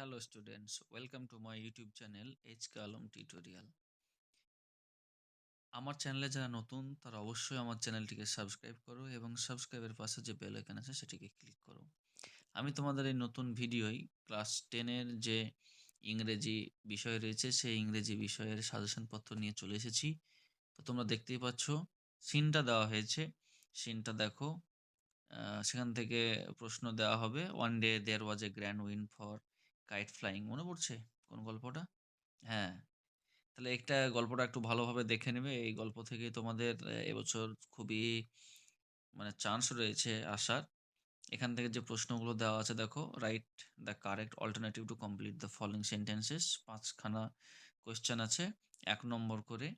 Hello students, welcome to my YouTube channel H Kalam Tutorial. আমার চ্যানেলে যারা নতুন তারা অবশ্যই আমার চ্যানেলটিকে সাবস্ক্রাইব করো এবং সাবস্ক্রাইবের পাশে যে বেল আইকন আছে সেটিকে ক্লিক করো। আমি তোমাদের এই নতুন ভিডিওয় ক্লাস 10 এর যে ইংরেজি বিষয় রয়েছে সেই ইংরেজি বিষয়ের সাজেশন পত্র নিয়ে চলে এসেছি। তো তোমরা দেখতেই পাচ্ছ সিনটা দেওয়া হয়েছে, সিনটা দেখো। সেখান থেকে প্রশ্ন দেওয়া হবে। One day there was a grand win for kite flying. মনে পড়ছে কোন গল্পটা? হ্যাঁ, তাহলে একটা গল্পটা একটু ভালোভাবে দেখে নেবে। এই গল্প থেকেই তোমাদের এবছর খুবই চান্স রয়েছে আসার। এখান থেকে যে প্রশ্নগুলো দেওয়া আছে দেখো, write the correct alternative to complete the following sentences. ৫ খানা কোয়েশ্চেন আছে ১ নম্বর করে।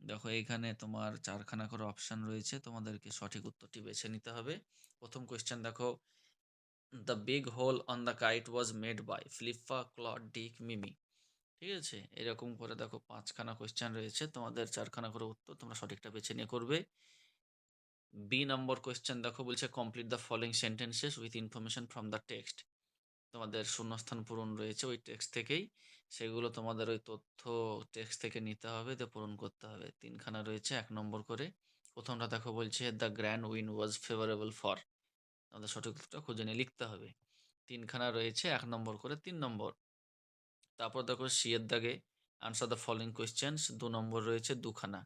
দেখো এখানে তোমার ৪ খানা করে অপশন রয়েছে, তোমাদেরকে সঠিক উত্তরটি বেছে নিতে হবে। প্রথম কোয়েশ্চেন দেখো, the big hole on the kite was made by Flippa, Claude, Dick, Mimi. ঠিক আছে? এরকম করে দেখো ৫ খানা কোয়েশ্চেন রয়েছে। তোমাদের ৪ খানা করে উত্তর, তোমরা সঠিকটা বেছে নিয়ে করবে। বি নম্বর কোয়েশ্চেন দেখো, বলছে complete the following sentences with information from the text. তোমাদের শূন্যস্থান পূরণ রয়েছে ওই টেক্সট থেকেই। সেগুলো তোমাদের ওই তথ্য টেক্সট থেকে নিতে হবে, দিয়ে পূরণ করতে হবে। ৩ খানা রয়েছে ১ নম্বর করে। প্রথমটা দেখো বলছে the grand win was favourable for. আমাদের সঠিক উত্তরটা খুঁজে নিয়ে লিখতে হবে। ৩ খানা রয়েছে ১ নম্বর করে, ৩ নম্বর। তারপর দেখো সি এর দাগে আনসার দ্য ফলোইং কোয়েশ্চেন্স, ২ নম্বর রয়েছে ২ খানা।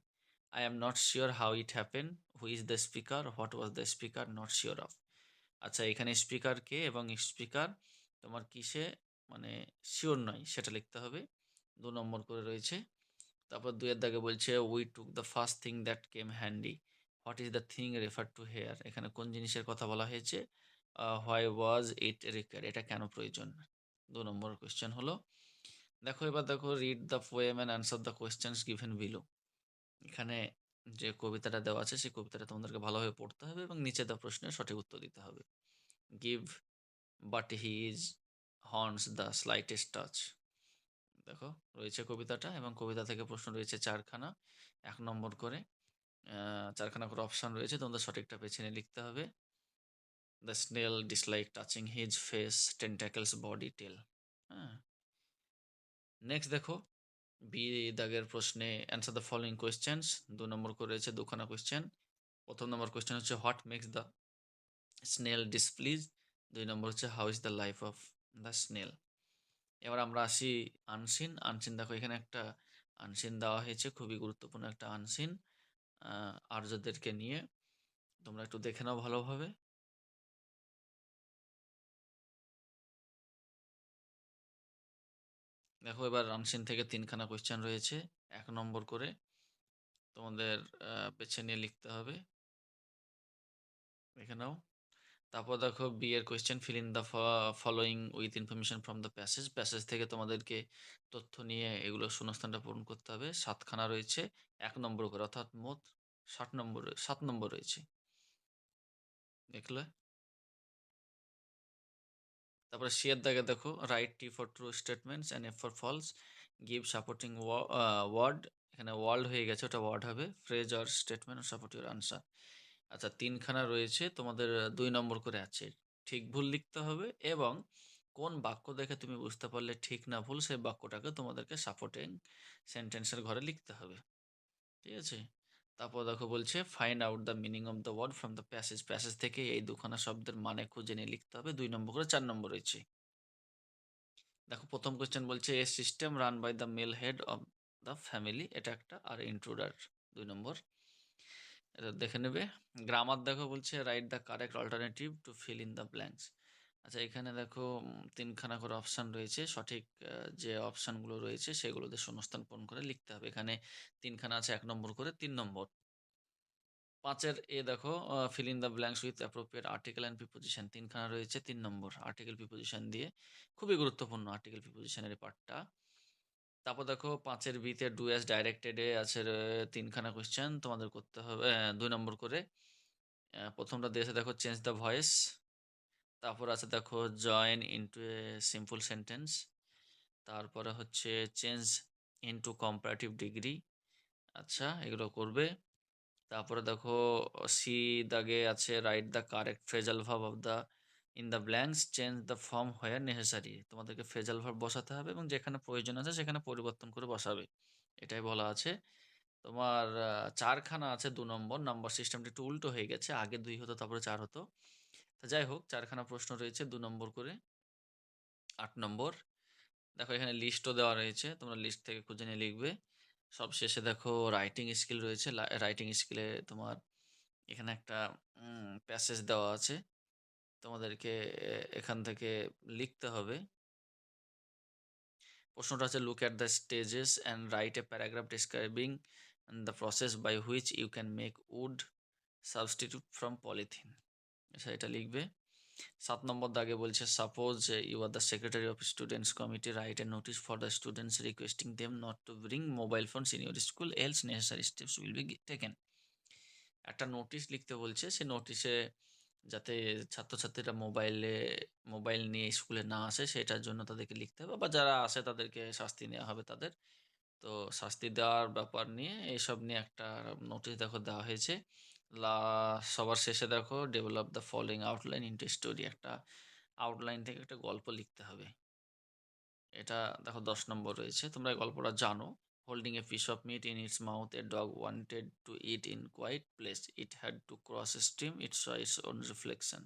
I am not sure how it happen, who is the speaker, what was the speaker not sure of. আচ্ছা, এখানে স্পিকার কে এবং স্পিকার তোমার কিসে শিওর নয় সেটা লিখতে হবে। ২ নম্বর করে রয়েছে। তারপর ২ এর দাগে বলছে we took the first thing that came handy, what is the thing refer to here. এখানে কোন জিনিসের কথা বলা হয়েছে? হোয়াই ওয়াজ ইট রিকোয়ার্ড, এটা কেন প্রয়োজন। ২ নম্বর কোয়েশ্চেন হলো। দেখো এবার দেখো, read the poem and answer the questions given below. এখানে যে কবিতাটা দেওয়া আছে সেই কবিতাটা তোমাদেরকে ভালোভাবে পড়তে হবে এবং নিচে দেওয়া প্রশ্নের সঠিক উত্তর দিতে হবে। Give but his horns the slightest touch. দেখো রয়েছে কবিতাটা এবং কবিতা থেকে প্রশ্ন রয়েছে ৪ খানা ১ নম্বর করে। ৪ খানা করে অপশন রয়েছে, তোমাদের সঠিকটা বেছে নিয়ে লিখতে হবে। The snail dislike touching his face, tentacles, body, tail. হ্যাঁ, নেক্সট দেখো, বি দাগের প্রশ্নে answer the following questions. ২ number করে রয়েছে ২ খানা কোয়েশ্চেন। প্রথম নম্বর কোয়েশ্চেন হচ্ছে what makes the snail displease. ২ number হচ্ছে how is the life of the snail. এবার আমরা আসি আনসিন। আনসিন দেখো এখানে একটা আনসিন দেওয়া হয়েছে, খুবই গুরুত্বপূর্ণ একটা আনসিন আর্যদেরকে নিয়ে। তোমরা একটু দেখে নাও ভালোভাবে। দেখো এবার আনসিন থেকে ৩ খানা কোয়েশ্চেন রয়েছে ১ নম্বর করে। তোমাদের বেছে নিয়ে লিখতে হবে। দেখে নাও। তারপর দেখো বি এর question, fill in the following with information from the passage. Passage থেকে তোমাদেরকে তথ্য নিয়ে এগুলো শূন্যস্থানটা পূরণ করতে হবে। ৭ খানা রয়েছে ১ নম্বর করে, অর্থাৎ মোট ৭ নম্বর রয়েছে। দেখলে? তারপরে সি এর দাগে দেখো, write T for true statements and F for false, give supporting word. এখানে ওয়ার্ল্ড হয়ে গেছে, ওটা ওয়ার্ড হবে। Phrase or statement support your answer. আচ্ছা, ৩ খানা রয়েছে তোমাদের, ২ নম্বর করে আছে। ঠিক ভুল লিখতে হবে এবং কোন বাক্য দেখে তুমি বুঝতে পারলে ঠিক না ভুল সেই বাক্যটাকে তোমাদেরকে সাপোর্টিং সেন্টেন্সের ঘরে লিখতে হবে। ঠিক আছে? তারপর দেখো বলছে find out the meaning of the word from the passage. Passage থেকে এই ২ খানা শব্দের মানে খুঁজে নিয়ে লিখতে হবে। ২ নম্বর করে, ৪ নম্বর রয়েছে। দেখো প্রথম কোয়েশ্চেন বলছে a system run by the male head of the family, এটা একটা। আর ইন্ট্রুডার ২ নম্বর, এটা দেখে নেবে। গ্রামার দেখো বলছে write the correct alternative to fill in the blanks. আচ্ছা, এখানে দেখো ৩ খানা করে অপশান রয়েছে। সঠিক যে অপশানগুলো রয়েছে সেগুলোতে শূন্যস্থান পূরণ করে লিখতে হবে। এখানে ৩ খানা আছে ১ নম্বর করে, ৩ নম্বর। ৫ এর এ দেখো, fill in the blanks with appropriate article and preposition. ৩ খানা রয়েছে, ৩ নম্বর। আর্টিকেল প্রিপোজিশন দিয়ে, খুবই গুরুত্বপূর্ণ আর্টিকেল প্রিপোজিশনের এই পার্টটা। তারপর দেখো ৫ এর বিতে ডু অ্যাজ ডাইরেক্টেড এ আছে ৩ খানা কোয়েশ্চেন তোমাদের করতে হবে ২ নম্বর করে। প্রথমটা দিয়েছে দেখো চেঞ্জ দ্য ভয়েস। তারপর আছে দেখো join into a simple sentence. তারপরে হচ্ছে চেঞ্জ ইনটু কম্পারেটিভ ডিগ্রি। আচ্ছা, এগুলো করবে। তারপরে দেখো সি দাগে আছে write the correct phrasal verb of the in the blanks change the form where necessary. তোমাদেরকে ফ্রেজাল ভার্ব বসাতে হবে এবং যেখানে প্রয়োজন আছে সেখানে পরিবর্তন করে বসাবে। এটাই বলা আছে। তোমার ৪ খানা আছে ২ নম্বর। নাম্বার সিস্টেমটা একটু উল্টো হয়ে গেছে। আগে ২ হতো তারপরে ৪ হতো। তো যাই হোক ৪ খানা প্রশ্ন রয়েছে ২ নম্বর করে। ৮ নম্বর। দেখো এখানে লিস্টও দেওয়া রয়েছে। তোমরা লিস্ট থেকে খুঁজে নিয়ে লিখবে। সবশেষে দেখো রাইটিং স্কিল রয়েছে। রাইটিং স্কিলে তোমার এখানে একটা প্যাসেজ দেওয়া আছে। তোমাদেরকে এখান থেকে লিখতে হবে। প্রশ্নটা হচ্ছে look at the stages and write a paragraph describing the process by which you can make wood substitute from polythene. আচ্ছা এটা লিখবে। ৭ নম্বর দাগে বলছে suppose you are the secretary of students committee write a notice for the students requesting them not to bring mobile phones in your school else necessary steps will be taken. একটা notice লিখতে বলছে। সে নোটিশে যাতে ছাত্রছাত্রীরা mobile নিয়ে স্কুলে না আসে সেটার জন্য তাদেরকে লিখতে হবে বা যারা আসে তাদেরকে শাস্তি নেওয়া হবে তাদের। তো শাস্তি দেওয়ার ব্যাপার নিয়ে এসব নিয়ে একটা নোটিশ দেখো দেওয়া হয়েছে। লা সবার শেষে দেখো develop the following outline into story. একটা আউটলাইন থেকে একটা গল্প লিখতে হবে। এটা দেখো ১০ নম্বর রয়েছে। তোমরা এই গল্পটা জানো। Holding a piece of meat in its mouth a dog wanted to eat in quite place. It had to cross a stream it saw its own reflection.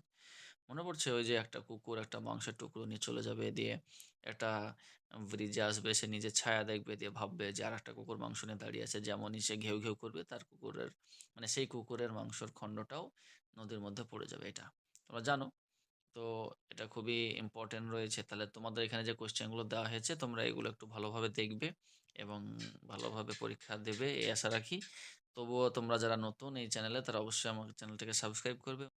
মনে পড়ছে ওই যে একটা কুকুর একটা মাংসের টুকরো নিয়ে চলে যাবে দিয়ে একটা ব্রিজে আসবে, সে নিজের ছায়া দেখবে দিয়ে ভাববে যে আর একটা কুকুর মাংস নিয়ে দাঁড়িয়ে আছে, যেমনই সে ঘেউ ঘেউ করবে তার কুকুরের মানে সেই কুকুরের মাংসর খণ্ডটাও নদীর মধ্যে পড়ে যাবে। এটা তোমরা জানো। তো এটা খুবই ইম্পর্টেন্ট রয়েছে। তাহলে তোমাদের এখানে যে কোয়েশ্চেনগুলো দেওয়া হয়েছে তোমরা এগুলো একটু ভালোভাবে দেখবে এবং ভালোভাবে পরীক্ষা দেবে এই আশা রাখি। তবুও তোমরা যারা নতুন এই চ্যানেলে তারা অবশ্যই আমার চ্যানেলটাকে সাবস্ক্রাইব করবে।